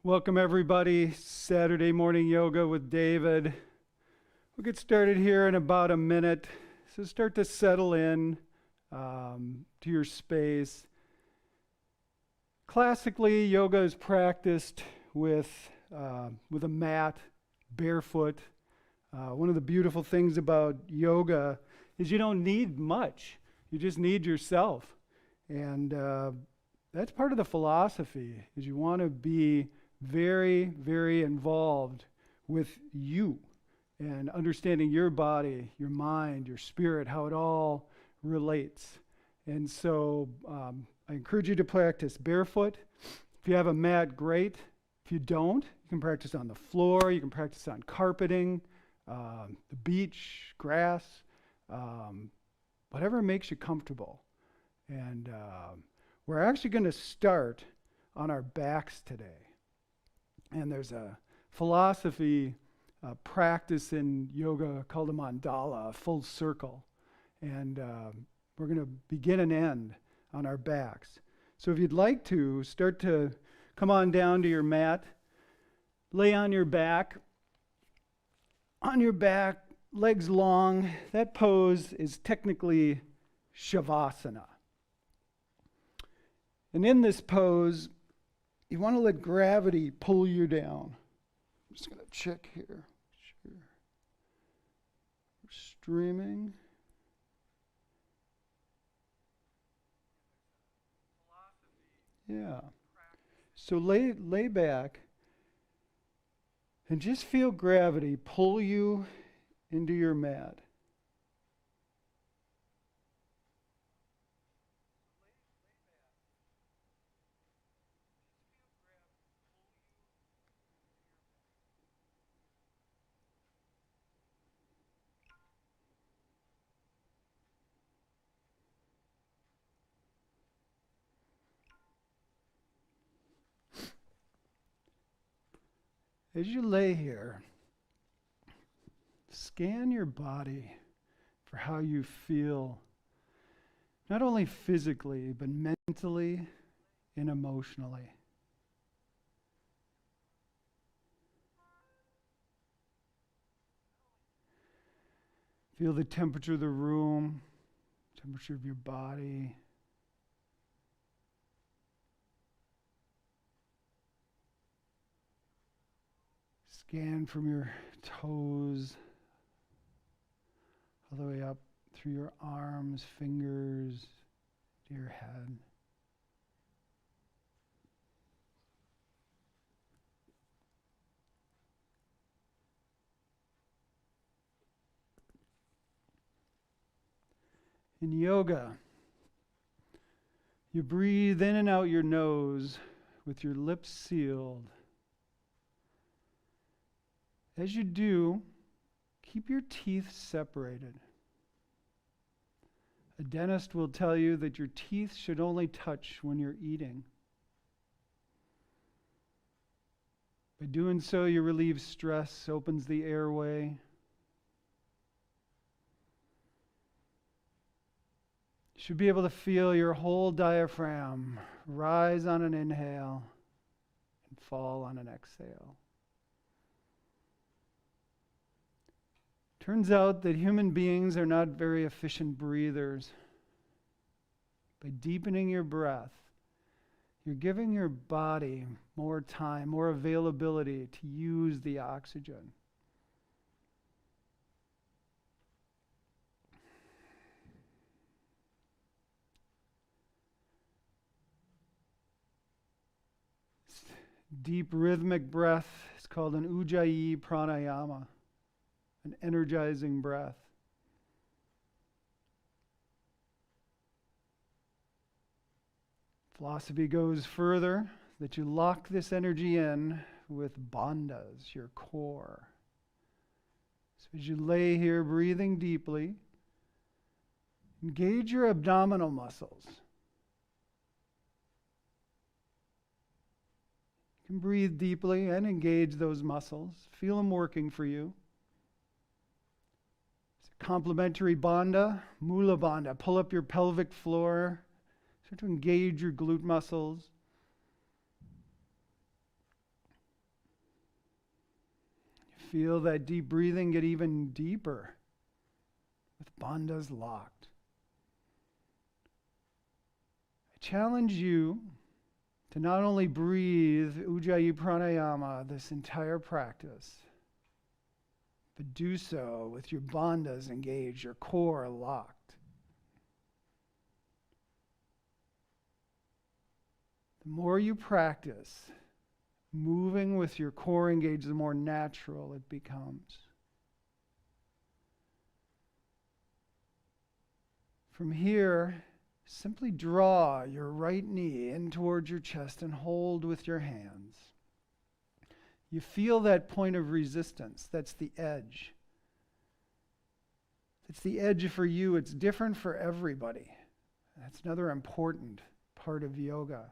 Welcome everybody, Saturday morning yoga with David. We'll get started here in about a minute. So start to settle in to your space. Classically, yoga is practiced with a mat, barefoot. One of the beautiful things about yoga is you don't need much. You just need yourself. And that's part of the philosophy, is you want to be very, very involved with you and understanding your body, your mind, your spirit, how it all relates. And so I encourage you to practice barefoot. If you have a mat, great. If you don't, you can practice on the floor, you can practice on carpeting, the beach, grass, whatever makes you comfortable. And we're actually going to start on our backs today. And there's a philosophy practice in yoga called a mandala, a full circle. And we're going to begin and end on our backs. So if you'd like to, start to come on down to your mat, lay on your back. On your back, legs long. That pose is technically shavasana. And in this pose, you want to let gravity pull you down. I'm just going to check here. Sure. We're streaming. Yeah. So lay back and just feel gravity pull you into your mat. As you lay here, scan your body for how you feel, not only physically, but mentally and emotionally. Feel the temperature of the room, temperature of your body. Scan from your toes all the way up through your arms, fingers, to your head. In yoga, you breathe in and out your nose with your lips sealed. As you do, keep your teeth separated. A dentist will tell you that your teeth should only touch when you're eating. By doing so, you relieve stress, opens the airway. You should be able to feel your whole diaphragm rise on an inhale and fall on an exhale. Turns out that human beings are not very efficient breathers. By deepening your breath, you're giving your body more time, more availability to use the oxygen. Deep rhythmic breath is called an ujjayi pranayama, an energizing breath. Philosophy goes further, that you lock this energy in with bandhas, your core. So as you lay here breathing deeply, engage your abdominal muscles. You can breathe deeply and engage those muscles. Feel them working for you. Complementary bandha, mula bandha. Pull up your pelvic floor. Start to engage your glute muscles. Feel that deep breathing get even deeper with bandhas locked. I challenge you to not only breathe Ujjayi Pranayama this entire practice, but do so with your bandhas engaged, your core locked. The more you practice moving with your core engaged, the more natural it becomes. From here, simply draw your right knee in towards your chest and hold with your hands. You feel that point of resistance. That's the edge. It's the edge for you. It's different for everybody. That's another important part of yoga,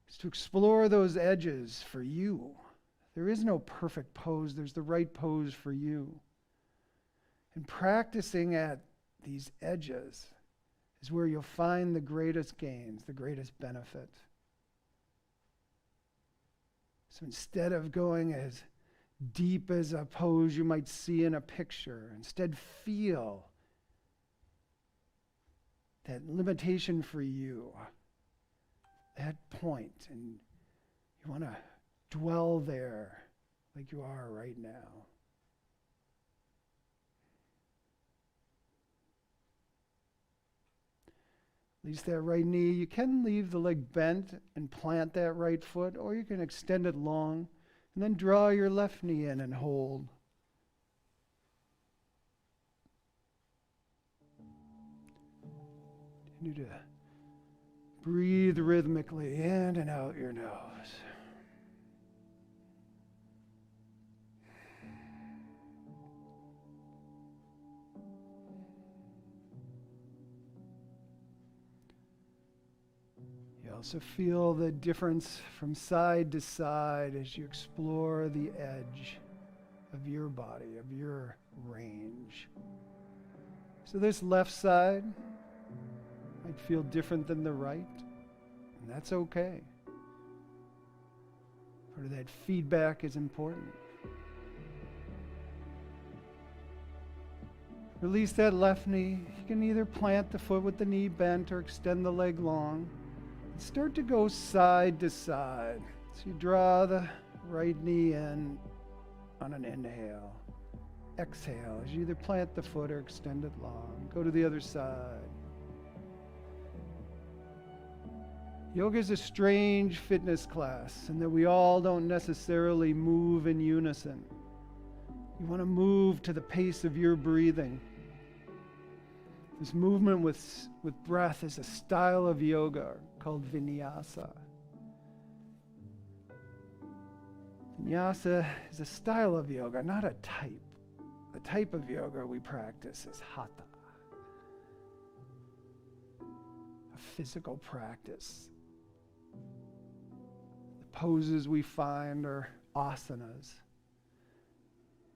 is to explore those edges for you. There is no perfect pose. There's the right pose for you. And practicing at these edges is where you'll find the greatest gains, the greatest benefit. So instead of going as deep as a pose you might see in a picture, instead feel that limitation for you, that point, and you want to dwell there like you are right now. Release that right knee. You can leave the leg bent and plant that right foot, or you can extend it long and then draw your left knee in and hold. Continue to breathe rhythmically in and out your nose. Also feel the difference from side to side as you explore the edge of your body, of your range. So this left side might feel different than the right, and that's okay. Part of that feedback is important. Release that left knee. You can either plant the foot with the knee bent or extend the leg long. Start to go side to side. So you draw the right knee in on an inhale. Exhale as you either plant the foot or extend it long. Go to the other side. Yoga is a strange fitness class in that we all don't necessarily move in unison. You want to move to the pace of your breathing. This movement with breath is a style of yoga called vinyasa. Vinyasa is a style of yoga, not a type. The type of yoga we practice is hatha, a physical practice. The poses we find are asanas.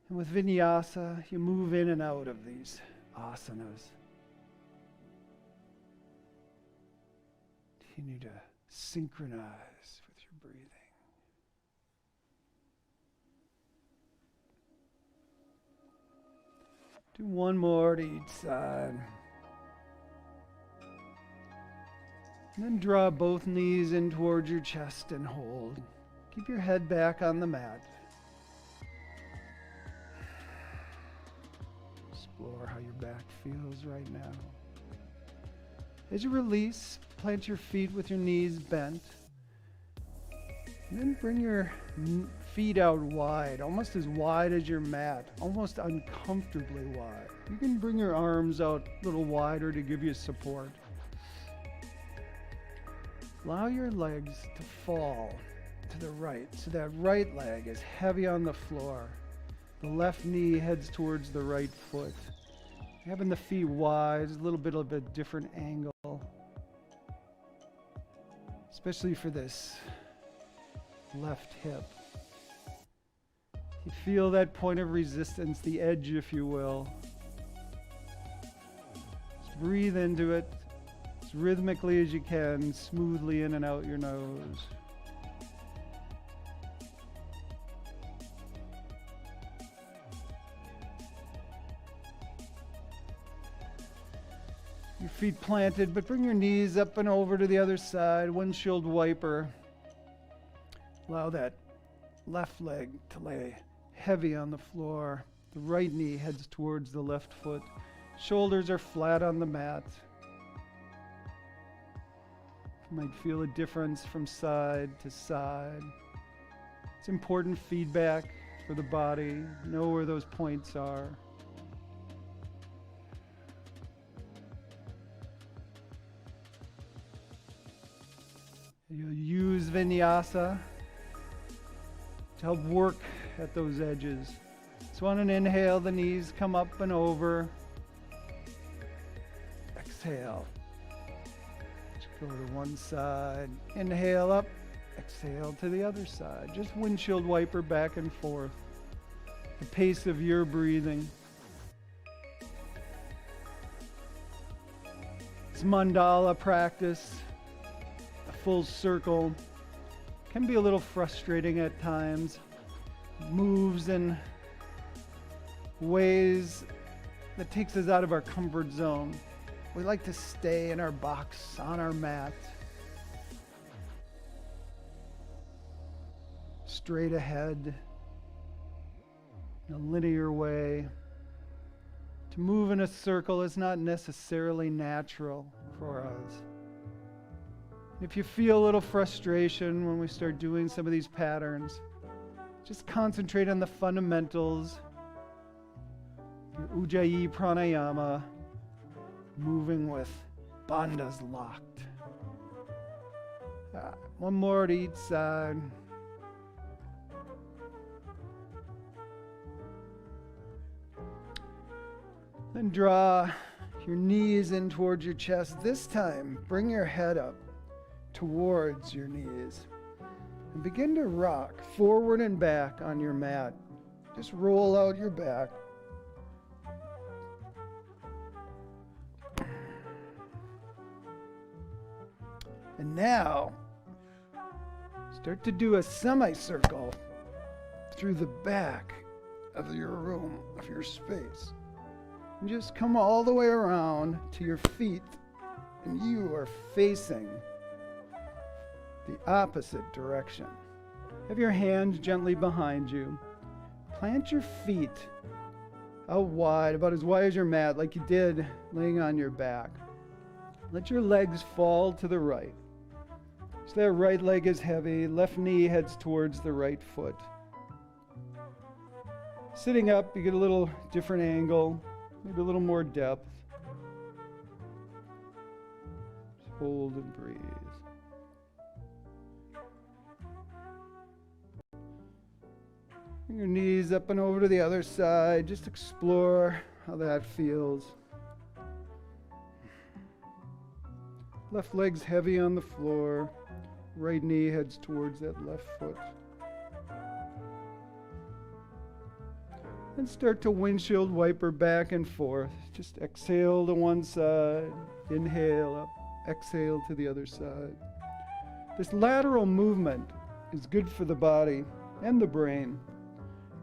And with vinyasa, you move in and out of these asanas. Continue to synchronize with your breathing. Do one more to each side. And then draw both knees in towards your chest and hold. Keep your head back on the mat. Explore how your back feels right now. As you release, plant your feet with your knees bent. And then bring your feet out wide, almost as wide as your mat, almost uncomfortably wide. You can bring your arms out a little wider to give you support. Allow your legs to fall to the right, so that right leg is heavy on the floor. The left knee heads towards the right foot. Having the feet wide is a little bit of a different angle, especially for this left hip. You feel that point of resistance, the edge, if you will. Just breathe into it as rhythmically as you can, smoothly in and out your nose. Your feet planted, but bring your knees up and over to the other side. Windshield wiper. Allow that left leg to lay heavy on the floor. The right knee heads towards the left foot. Shoulders are flat on the mat. You might feel a difference from side to side. It's important feedback for the body. Know where those points are. You'll use vinyasa to help work at those edges. So on an inhale, the knees come up and over. Exhale. Just go to one side. Inhale up. Exhale to the other side. Just windshield wiper back and forth. The pace of your breathing. It's mandala practice. A full circle. Can be a little frustrating at times. Moves in ways that takes us out of our comfort zone. We like to stay in our box, on our mat. Straight ahead, in a linear way. To move in a circle is not necessarily natural for us. If you feel a little frustration when we start doing some of these patterns, just concentrate on the fundamentals. Your Ujjayi pranayama, moving with bandhas locked. One more to each side. Then draw your knees in towards your chest. This time, bring your head up towards your knees. And begin to rock forward and back on your mat. Just roll out your back. And now, start to do a semicircle through the back of your room, of your space. And just come all the way around to your feet, and you are facing the opposite direction. Have your hands gently behind you. Plant your feet out wide, about as wide as your mat, like you did laying on your back. Let your legs fall to the right. So that right leg is heavy, left knee heads towards the right foot. Sitting up, you get a little different angle, maybe a little more depth. Just hold and breathe. Bring your knees up and over to the other side. Just explore how that feels. Left leg's heavy on the floor. Right knee heads towards that left foot. And start to windshield wiper back and forth. Just exhale to one side, inhale up, exhale to the other side. This lateral movement is good for the body and the brain.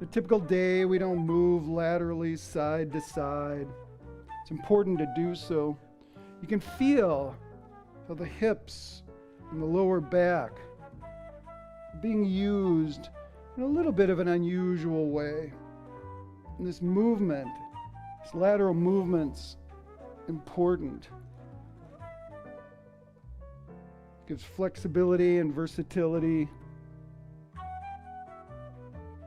A typical day, we don't move laterally side to side. It's important to do so. You can feel how the hips and the lower back are being used in a little bit of an unusual way. And this movement, this lateral movement's important. It gives flexibility and versatility.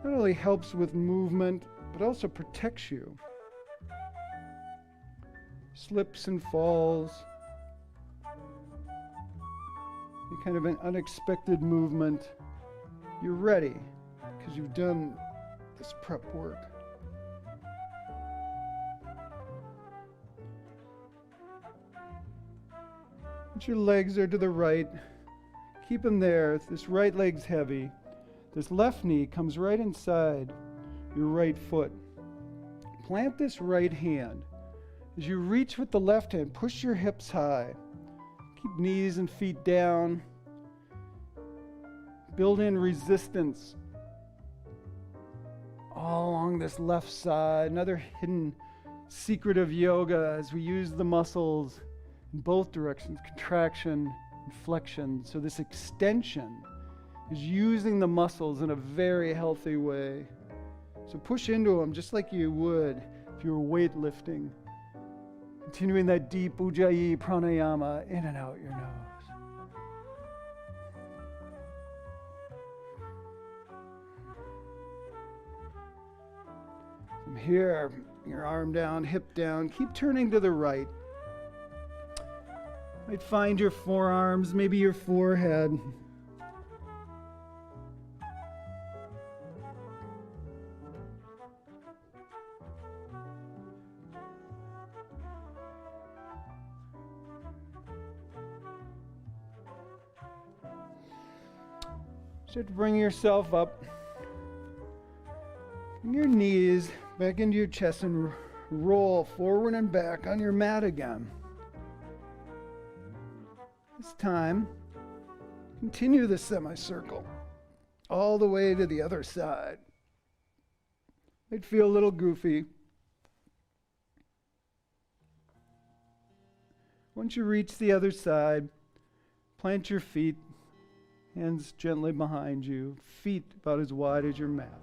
Not only helps with movement, but also protects you. Slips and falls. Any kind of an unexpected movement. You're ready because you've done this prep work. Once your legs are to the right, keep them there. This right leg's heavy. This left knee comes right inside your right foot. Plant this right hand. As you reach with the left hand, push your hips high. Keep knees and feet down. Build in resistance all along this left side. Another hidden secret of yoga as we use the muscles in both directions, contraction and flexion. So this extension is using the muscles in a very healthy way. So push into them just like you would if you were weightlifting. Continuing that deep ujjayi pranayama in and out your nose. From here, your arm down, hip down. Keep turning to the right. Might find your forearms, maybe your forehead. Start to bring yourself up. Bring your knees back into your chest and roll forward and back on your mat again. This time, continue the semicircle all the way to the other side. Might feel a little goofy. Once you reach the other side, plant your feet, hands gently behind you, feet about as wide as your mat.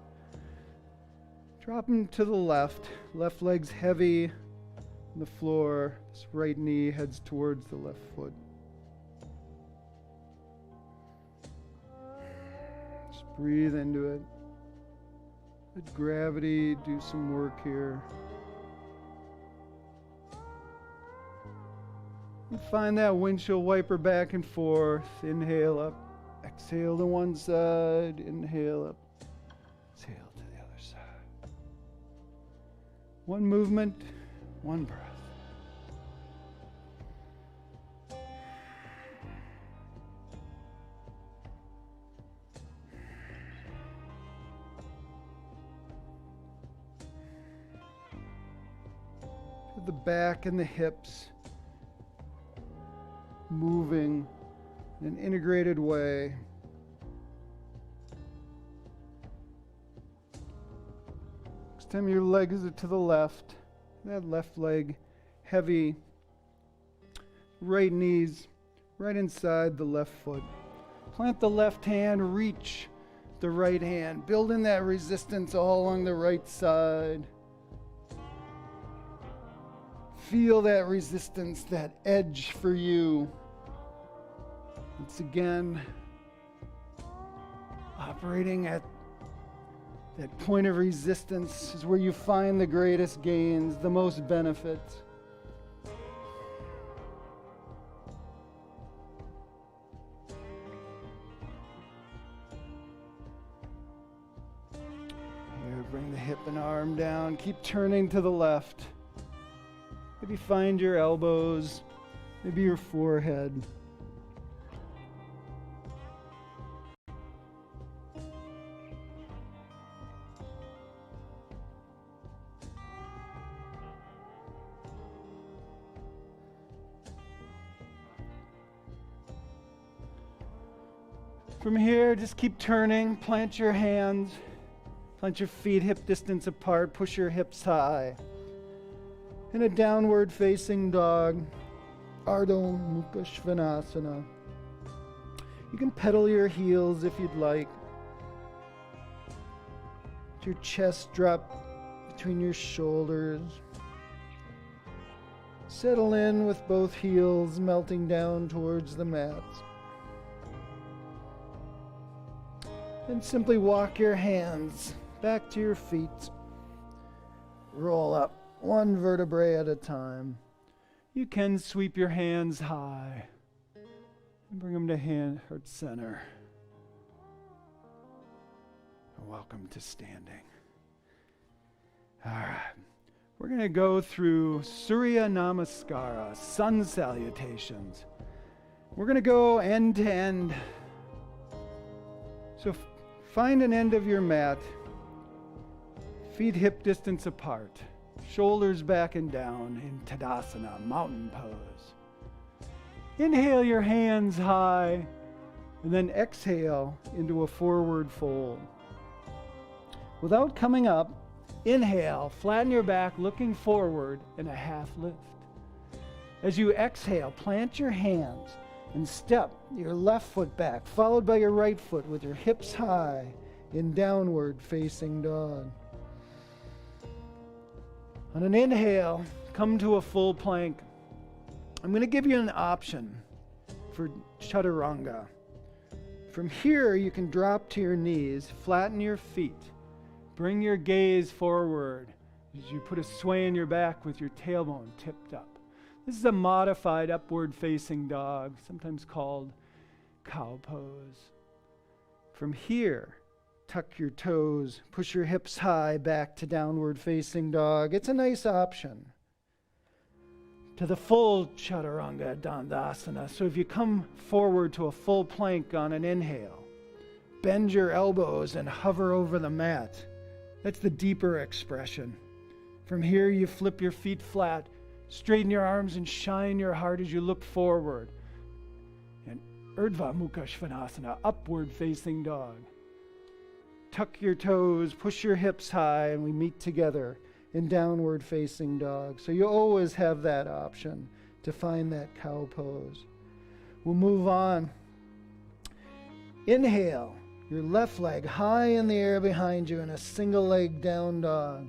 Drop them to the left. Left leg's heavy on the floor. This right knee heads towards the left foot. Just breathe into it. Let gravity do some work here. And find that windshield wiper back and forth. Inhale up. Exhale to one side. Inhale up. Exhale to the other side. One movement, one breath. Feel the back and the hips moving in an integrated way. Next time your legs are to the left, that left leg heavy, right knees right inside the left foot. Plant the left hand, reach the right hand, building that resistance all along the right side. Feel that resistance, that edge for you. Once again, operating at that point of resistance is where you find the greatest gains, the most benefits. Here, bring the hip and arm down. Keep turning to the left. Maybe find your elbows, maybe your forehead. From here, just keep turning, plant your hands, plant your feet hip distance apart, push your hips high. In a downward facing dog, Ardha Mukha Svanasana. You can pedal your heels if you'd like. Let your chest drop between your shoulders. Settle in with both heels melting down towards the mats. Then simply walk your hands back to your feet. Roll up one vertebrae at a time. You can sweep your hands high and bring them to heart center. And welcome to standing. All right. We're going to go through Surya Namaskara, sun salutations. We're going to go end to end. So find an end of your mat, feet hip distance apart, shoulders back and down in Tadasana, mountain pose. Inhale your hands high, and then exhale into a forward fold. Without coming up, inhale, flatten your back, looking forward in a half lift. As you exhale, plant your hands and step your left foot back, followed by your right foot with your hips high in downward facing dog. On an inhale, come to a full plank. I'm going to give you an option for chaturanga. From here, you can drop to your knees, flatten your feet, bring your gaze forward as you put a sway in your back with your tailbone tipped up. This is a modified upward facing dog, sometimes called cow pose. From here, tuck your toes, push your hips high back to downward facing dog. It's a nice option to the full chaturanga dandasana. So if you come forward to a full plank on an inhale, bend your elbows and hover over the mat. That's the deeper expression. From here, you flip your feet flat, straighten your arms and shine your heart as you look forward. And Urdhva Mukha Svanasana, upward facing dog. Tuck your toes, push your hips high, and we meet together in downward facing dog. So you always have that option to find that cow pose. We'll move on. Inhale, your left leg high in the air behind you in a single leg down dog.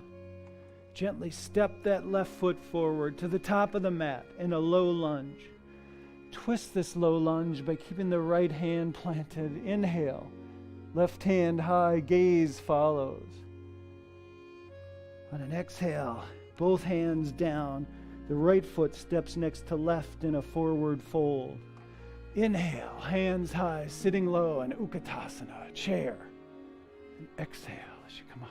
Gently step that left foot forward to the top of the mat in a low lunge. Twist this low lunge by keeping the right hand planted. Inhale, left hand high, gaze follows. On an exhale, both hands down, the right foot steps next to left in a forward fold. Inhale, hands high, sitting low in Utkatasana, chair. And exhale as you come out.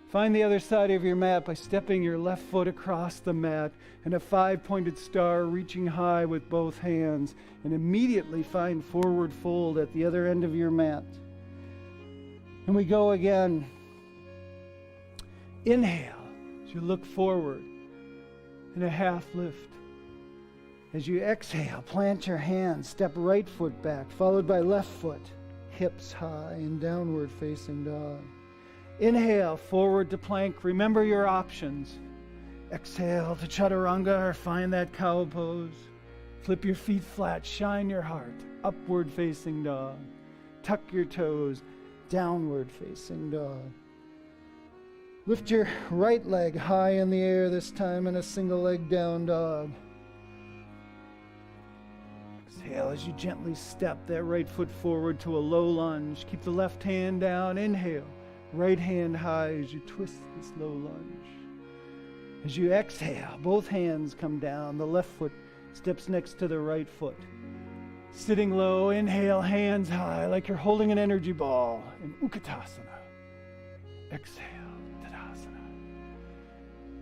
Find the other side of your mat by stepping your left foot across the mat in a 5-pointed star, reaching high with both hands, and immediately find forward fold at the other end of your mat. And we go again. Inhale as you look forward in a half lift. As you exhale, plant your hands, step right foot back, followed by left foot, hips high in downward facing dog. Inhale, forward to plank. Remember your options. Exhale to chaturanga or find that cow pose. Flip your feet flat, shine your heart, upward facing dog. Tuck your toes, downward facing dog. Lift your right leg high in the air, this time in a single leg down dog. Exhale as you gently step that right foot forward to a low lunge. Keep the left hand down. Inhale, right hand high as you twist this low lunge. As you exhale, both hands come down. The left foot steps next to the right foot. Sitting low, inhale, hands high like you're holding an energy ball in Utkatasana. Exhale.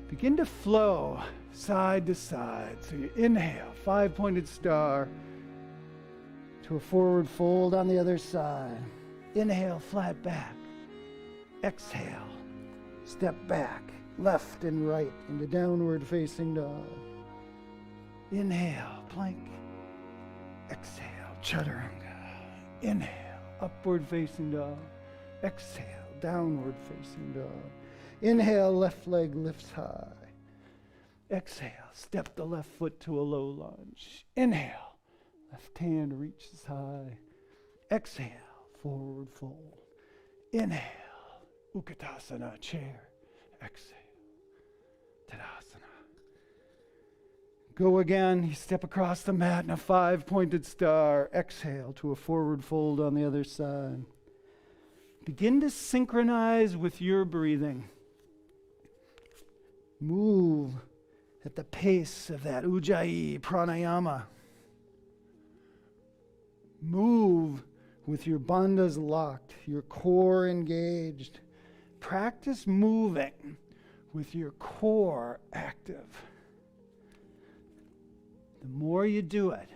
Begin to flow side to side. So you inhale, 5-pointed star to a forward fold on the other side. Inhale, flat back. Exhale, step back, left and right into downward facing dog. Inhale, plank. Exhale, chaturanga. Inhale, upward facing dog. Exhale, downward facing dog. Inhale, left leg lifts high. Exhale, step the left foot to a low lunge. Inhale, left hand reaches high. Exhale, forward fold. Inhale, Utkatasana, chair. Exhale, Tadasana. Go again. You step across the mat in a 5-pointed star. Exhale to a forward fold on the other side. Begin to synchronize with your breathing. Move at the pace of that Ujjayi pranayama. Move with your bandhas locked, your core engaged. Practice moving with your core active. The more you do it,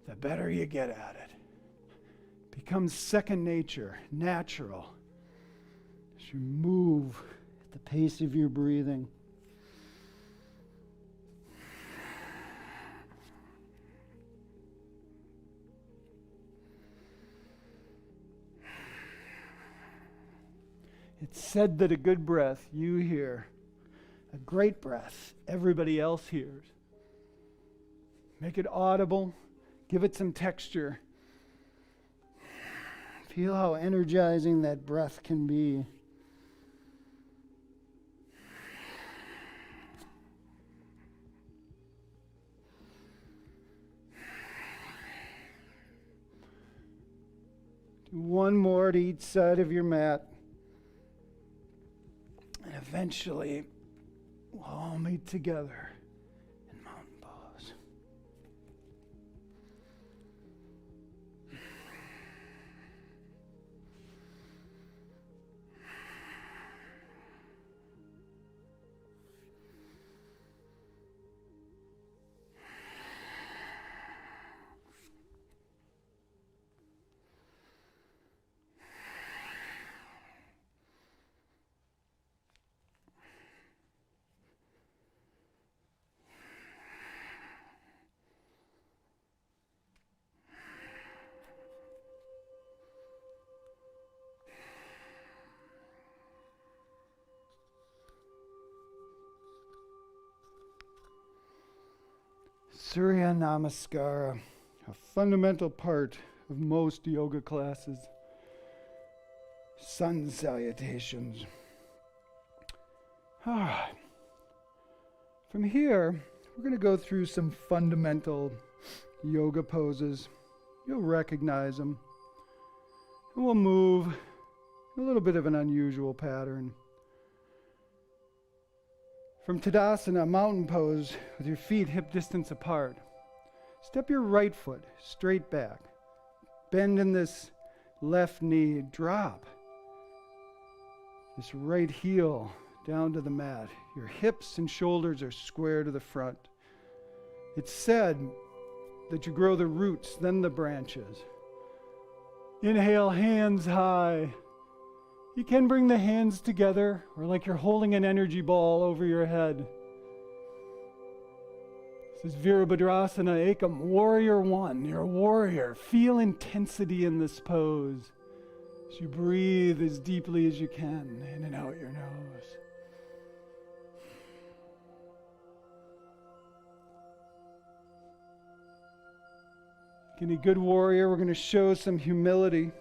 the better you get at it. It becomes second nature, natural, as you move at the pace of your breathing. It's said that a good breath you hear, a great breath everybody else hears. Make it audible. Give it some texture. Feel how energizing that breath can be. Do one more to each side of your mat. And eventually, we'll all meet together in mountain pose. Surya Namaskara, a fundamental part of most yoga classes. Sun salutations. All right. From here, we're going to go through some fundamental yoga poses. You'll recognize them. And we'll move in a little bit of an unusual pattern. From Tadasana, mountain pose, with your feet hip distance apart. Step your right foot straight back. Bend in this left knee. Drop this right heel down to the mat. Your hips and shoulders are square to the front. It's said that you grow the roots, then the branches. Inhale, hands high. You can bring the hands together, or like you're holding an energy ball over your head. This is Virabhadrasana Ekam, Warrior One. You're a warrior. Feel intensity in this pose as you breathe as deeply as you can, in and out your nose. Like any good warrior, we're going to show some humility.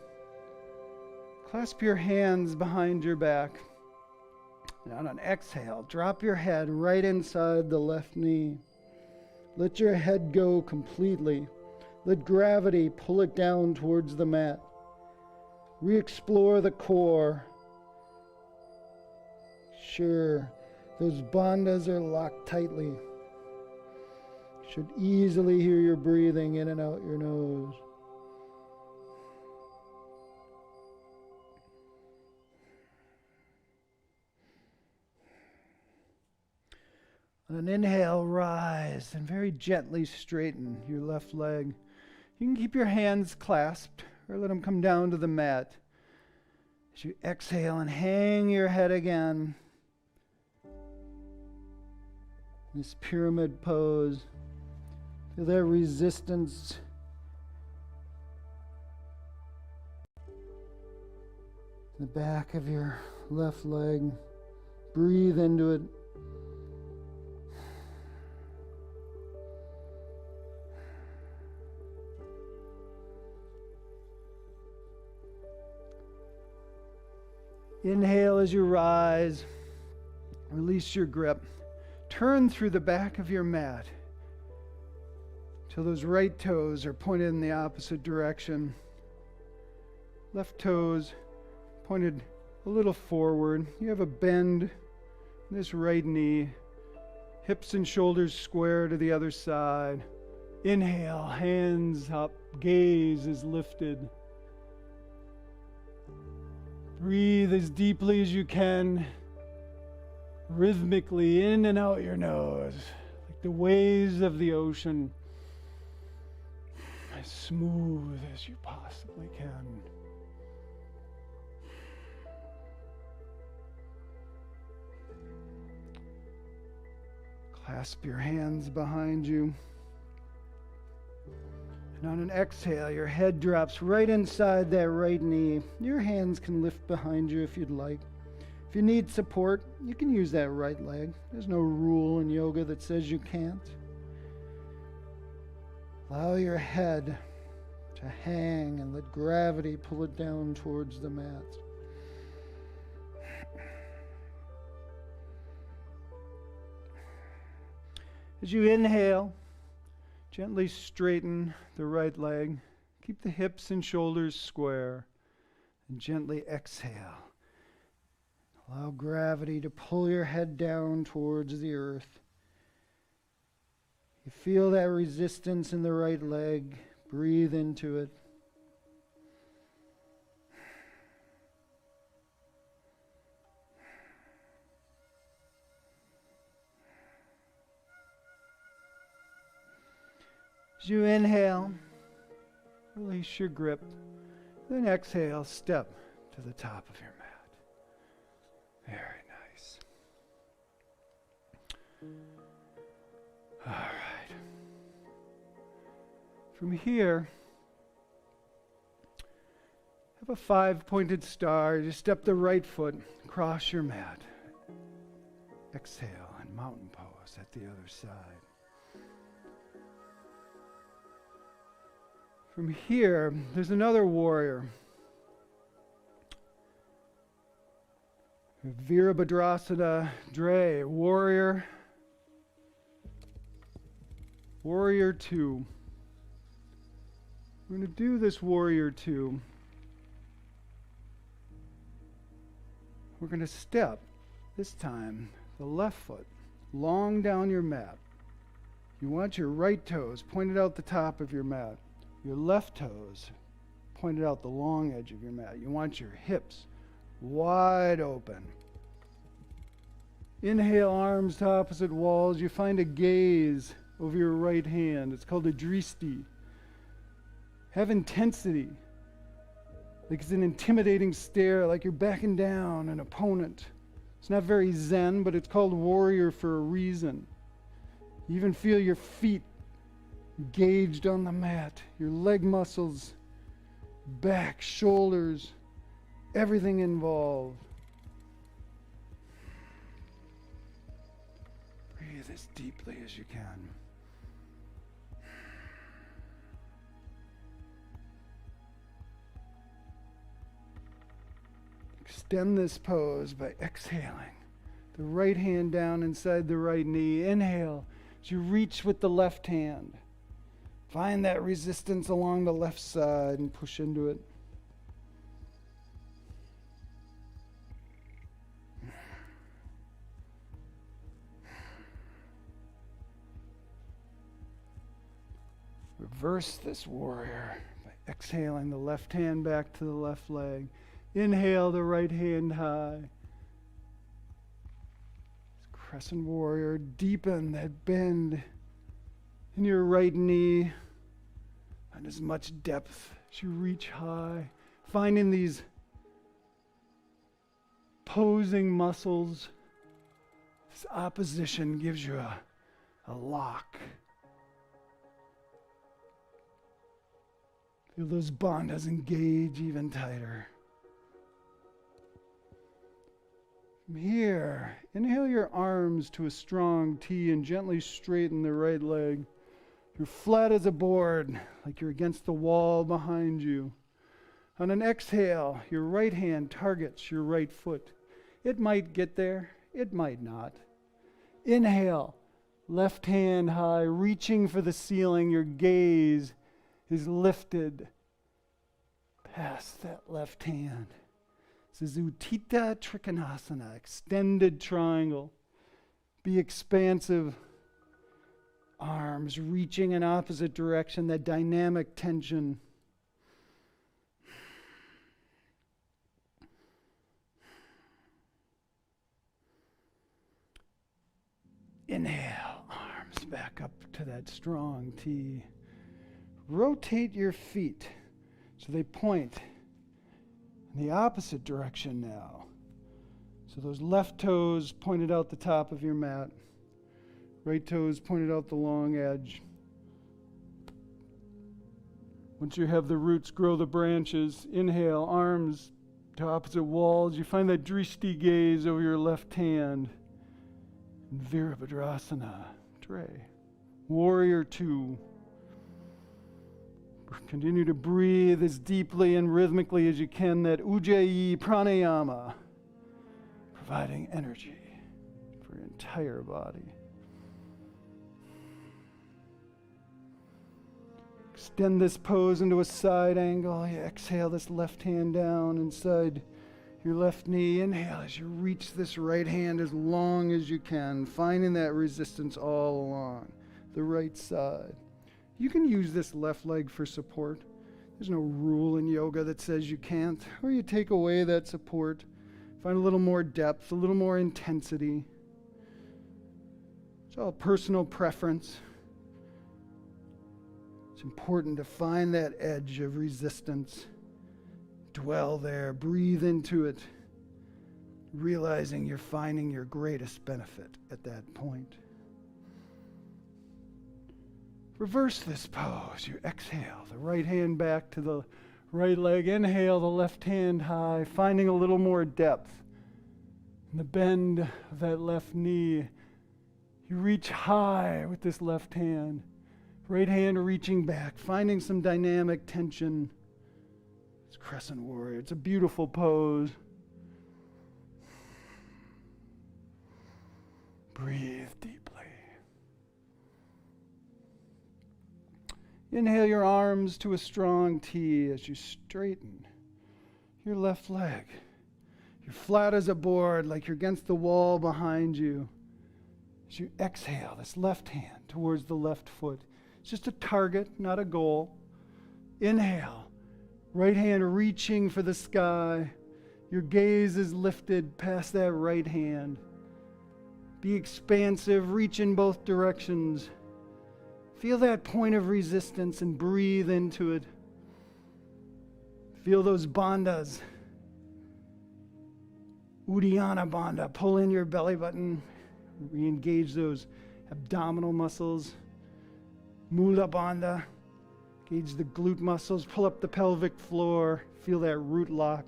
Clasp your hands behind your back. And on an exhale, drop your head right inside the left knee. Let your head go completely. Let gravity pull it down towards the mat. Re-explore the core. Sure, those bandhas are locked tightly. Should easily hear your breathing in and out your nose. On an inhale, rise and very gently straighten your left leg. You can keep your hands clasped or let them come down to the mat. As you exhale and hang your head again. This pyramid pose. Feel that resistance. The back of your left leg. Breathe into it. Inhale as you rise. Release your grip. Turn through the back of your mat till those right toes are pointed in the opposite direction. Left toes pointed a little forward. You have a bend in this right knee. Hips and shoulders square to the other side. Inhale, hands up, gaze is lifted. Breathe as deeply as you can, rhythmically in and out your nose, like the waves of the ocean, as smooth as you possibly can. Clasp your hands behind you. And on an exhale, your head drops right inside that right knee. Your hands can lift behind you if you'd like. If you need support, you can use that right leg. There's no rule in yoga that says you can't. Allow your head to hang and let gravity pull it down towards the mat. As you inhale, gently straighten the right leg. Keep the hips and shoulders square. And gently exhale. Allow gravity to pull your head down towards the earth. You feel that resistance in the right leg. Breathe into it. As you inhale, release your grip. Then exhale, step to the top of your mat. Very nice. All right. From here, have a 5-pointed star. Just step the right foot, cross your mat. Exhale and mountain pose at the other side. From here, there's another warrior. Virabhadrasana Dre, warrior 2. We're going to do this warrior 2. We're going to step, this time, the left foot long down your mat. You want your right toes pointed out the top of your mat. Your left toes pointed out the long edge of your mat. You want your hips wide open. Inhale, arms to opposite walls. You find a gaze over your right hand. It's called a dristi. Have intensity. Like it's an intimidating stare, like you're backing down an opponent. It's not very zen, but it's called warrior for a reason. You even feel your feet engaged on the mat, your leg muscles, back, shoulders, everything involved. Breathe as deeply as you can. Extend this pose by exhaling. The right hand down inside the right knee. Inhale as you reach with the left hand. Find that resistance along the left side and push into it. Reverse this warrior by exhaling the left hand back to the left leg. Inhale the right hand high. Crescent warrior, deepen that bend in your right knee and as much depth as you reach high. Finding these posing muscles. This opposition gives you a lock. Feel those bandhas engage even tighter. From here, inhale your arms to a strong T and gently straighten the right leg. You're flat as a board, like you're against the wall behind you. On an exhale, your right hand targets your right foot. It might get there, it might not. Inhale, left hand high, reaching for the ceiling. Your gaze is lifted past that left hand. This is Uttita Trikonasana, extended triangle. Be expansive. Arms reaching in opposite direction, that dynamic tension. Inhale, arms back up to that strong T. Rotate your feet so they point in the opposite direction now. So those left toes pointed out the top of your mat. Right toes pointed out the long edge. Once you have the roots, grow the branches. Inhale, arms to opposite walls. You find that drishti gaze over your left hand. Virabhadrasana, Dre. Warrior 2. Continue to breathe as deeply and rhythmically as you can, that Ujjayi pranayama, providing energy for your entire body. Extend this pose into a side angle. You exhale this left hand down inside your left knee. Inhale as you reach this right hand as long as you can, finding that resistance all along the right side. You can use this left leg for support. There's no rule in yoga that says you can't. Or you take away that support, find a little more depth, a little more intensity. It's all personal preference. It's important to find that edge of resistance. Dwell there, breathe into it, realizing you're finding your greatest benefit at that point. Reverse this pose. You exhale, the right hand back to the right leg. Inhale, the left hand high, finding a little more depth in the bend of that left knee. You reach high with this left hand. Right hand reaching back, finding some dynamic tension. It's crescent warrior. It's a beautiful pose. Breathe deeply. Inhale your arms to a strong T as you straighten your left leg. You're flat as a board, like you're against the wall behind you. As you exhale, this left hand towards the left foot. It's just a target, not a goal. Inhale, right hand reaching for the sky. Your gaze is lifted past that right hand. Be expansive, reach in both directions. Feel that point of resistance and breathe into it. Feel those bandhas. Uddiyana bandha. Pull in your belly button. Re-engage those abdominal muscles. Mula bandha. Engage the glute muscles. Pull up the pelvic floor. Feel that root lock.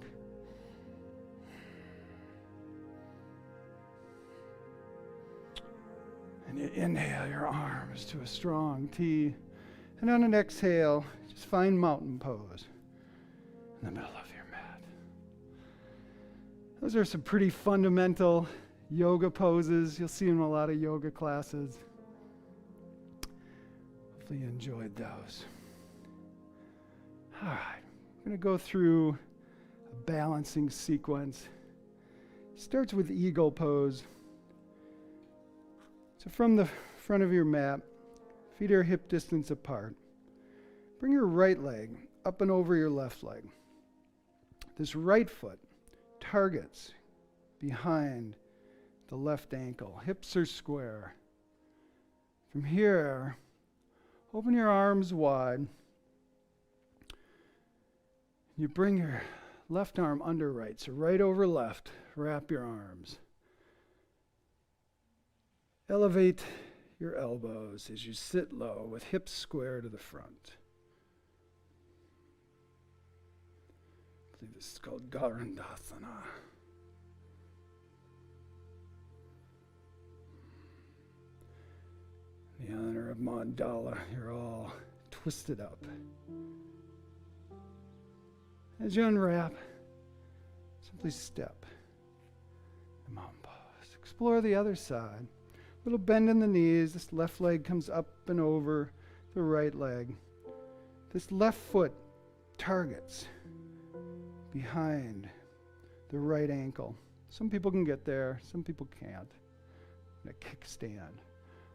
And you inhale your arms to a strong T. And on an exhale, just find mountain pose in the middle of your mat. Those are some pretty fundamental yoga poses. You'll see in a lot of yoga classes. Hopefully you enjoyed those. All right, I'm going to go through a balancing sequence. It starts with eagle pose. So from the front of your mat, feet are hip distance apart. Bring your right leg up and over your left leg. This right foot targets behind the left ankle. Hips are square. From here, open your arms wide. You bring your left arm under right, so right over left. Wrap your arms. Elevate your elbows as you sit low with hips square to the front. I believe this is called Garandasana. In the honor of Mandala, you're all twisted up. As you unwrap, simply step the mountain pose. Explore the other side. Little bend in the knees. This left leg comes up and over the right leg. This left foot targets behind the right ankle. Some people can get there, some people can't. In a kickstand.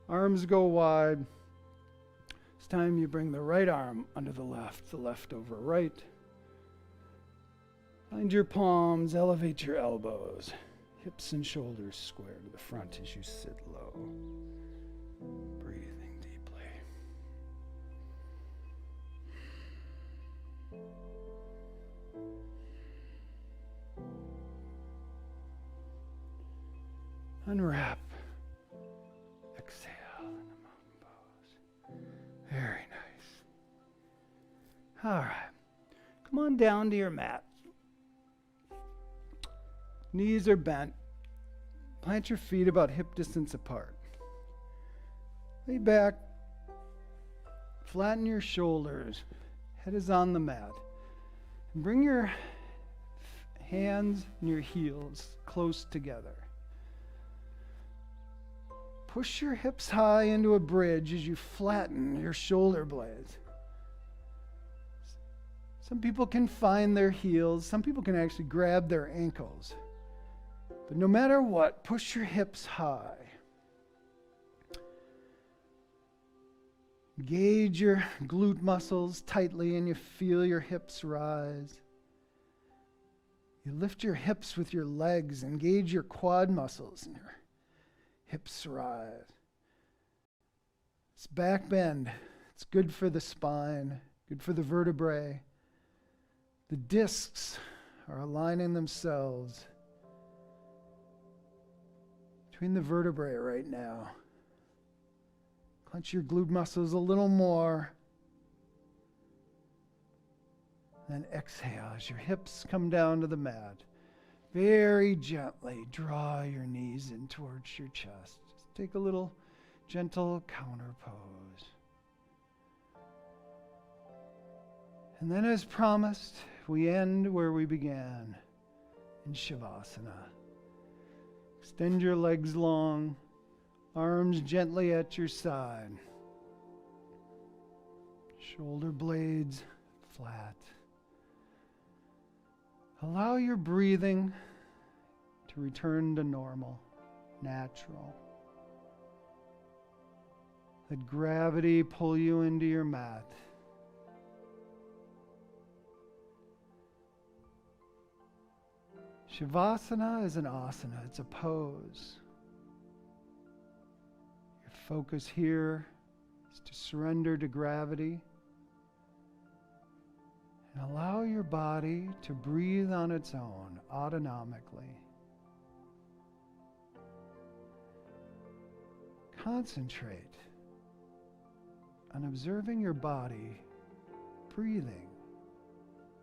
Arms go wide. This time you bring the right arm under the left over right. Find your palms, elevate your elbows. Hips and shoulders square to the front as you sit low. Breathing deeply. Unwrap. Exhale in the mountain pose. Very nice. All right. Come on down to your mat. Knees are bent. Plant your feet about hip distance apart. Lay back. Flatten your shoulders. Head is on the mat. And bring your hands and your heels close together. Push your hips high into a bridge as you flatten your shoulder blades. Some people can find their heels. Some people can actually grab their ankles. But no matter what, push your hips high. Engage your glute muscles tightly and you feel your hips rise. You lift your hips with your legs, engage your quad muscles and your hips rise. It's back bend. It's good for the spine, good for the vertebrae. The discs are aligning themselves between the vertebrae right now. Clench your glute muscles a little more. Then exhale as your hips come down to the mat. Very gently draw your knees in towards your chest. Just take a little gentle counter pose. And then as promised, we end where we began, in shavasana. Extend your legs long, arms gently at your side. Shoulder blades flat. Allow your breathing to return to normal, natural. Let gravity pull you into your mat. Shavasana is an asana, it's a pose. Your focus here is to surrender to gravity and allow your body to breathe on its own, autonomically. Concentrate on observing your body breathing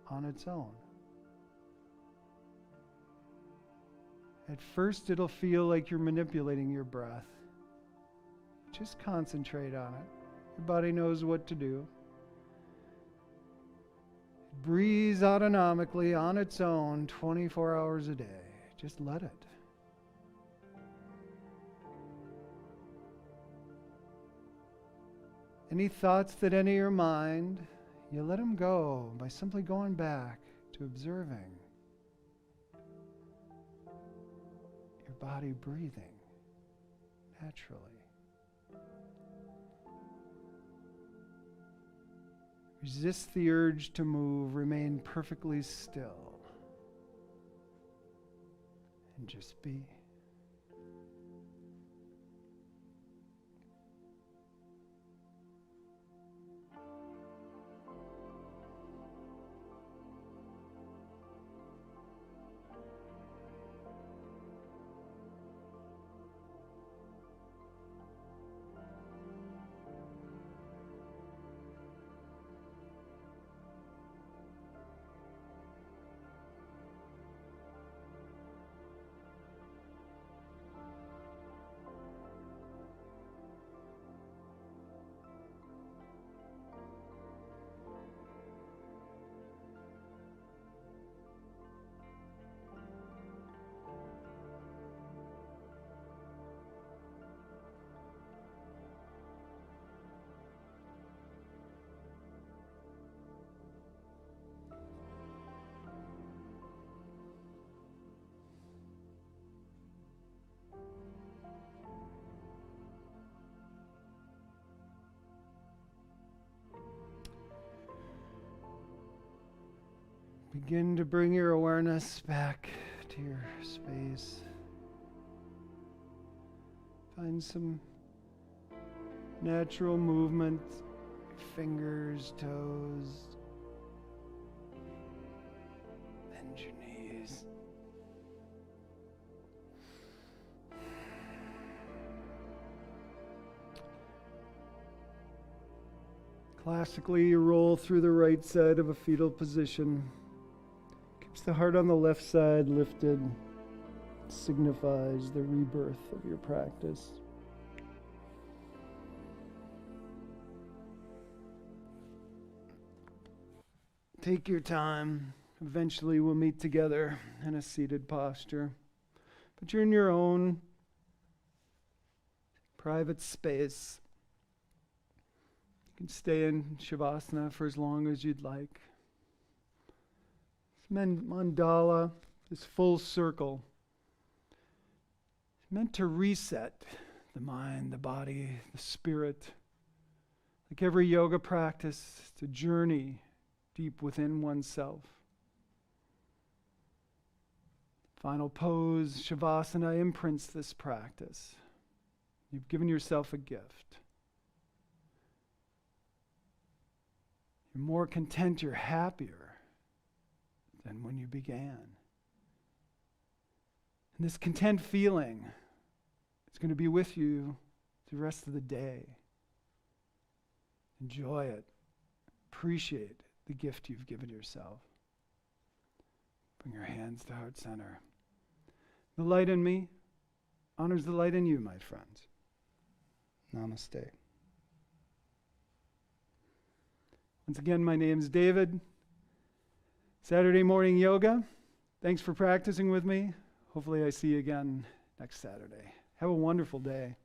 on its own. At first, it'll feel like you're manipulating your breath. Just concentrate on it. Your body knows what to do. It breathes autonomically on its own 24 hours a day. Just let it. Any thoughts that enter your mind, you let them go by simply going back to observing your body breathing naturally. Resist the urge to move, remain perfectly still, and just be. Begin to bring your awareness back to your space. Find some natural movement, fingers, toes, bend your knees. Classically, you roll through the right side of a fetal position. Keeps the heart on the left side lifted. Signifies the rebirth of your practice. Take your time. Eventually we'll meet together in a seated posture. But you're in your own private space. You can stay in shavasana for as long as you'd like. This mandala, this full circle, is meant to reset the mind, the body, the spirit. Like every yoga practice, it's a journey deep within oneself. Final pose, shavasana, imprints this practice. You've given yourself a gift. You're more content, you're happier than when you began. And this content feeling is going to be with you the rest of the day. Enjoy it. Appreciate the gift you've given yourself. Bring your hands to heart center. The light in me honors the light in you, my friends. Namaste. Once again, my name's David. Saturday morning yoga. Thanks for practicing with me. Hopefully I see you again next Saturday. Have a wonderful day.